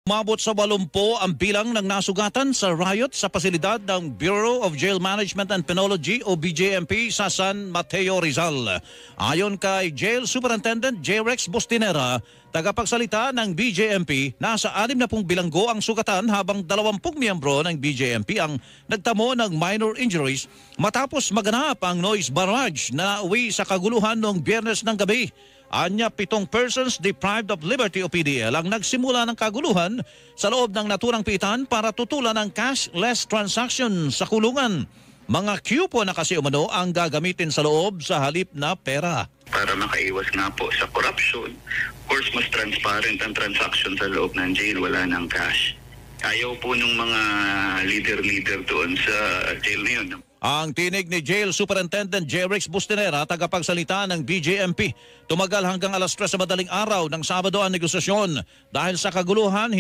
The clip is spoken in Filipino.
Umabot sa 80 ang bilang ng nasugatan sa riot sa pasilidad ng Bureau of Jail Management and Penology o BJMP sa San Mateo, Rizal. Ayon kay Jail Superintendent J. Rex Bustinera, tagapagsalita ng BJMP, nasa 60 bilanggo ang sugatan habang 20 miyembro ng BJMP ang nagtamo ng minor injuries matapos maganap ang noise barrage na nauwi sa kaguluhan noong Biyernes ng gabi. Anya, 7 persons deprived of liberty o PDL ang nagsimula ng kaguluhan sa loob ng naturang pitan para tutulan ng cashless transaction sa kulungan. Mga cupo na kasi umano ang gagamitin sa loob sa halip na pera. Para makaiwas nga po sa corruption, of course mas transparent ang transaction sa loob ng jail, wala ng cash. Ayaw po ng mga leader doon sa jail na yun. Ang tinig ni Jail Superintendent J. Rex Bustinera, tagapagsalita ng BJMP, tumagal hanggang alas 3 sa madaling araw ng Sabado ang negosasyon dahil sa kaguluhan.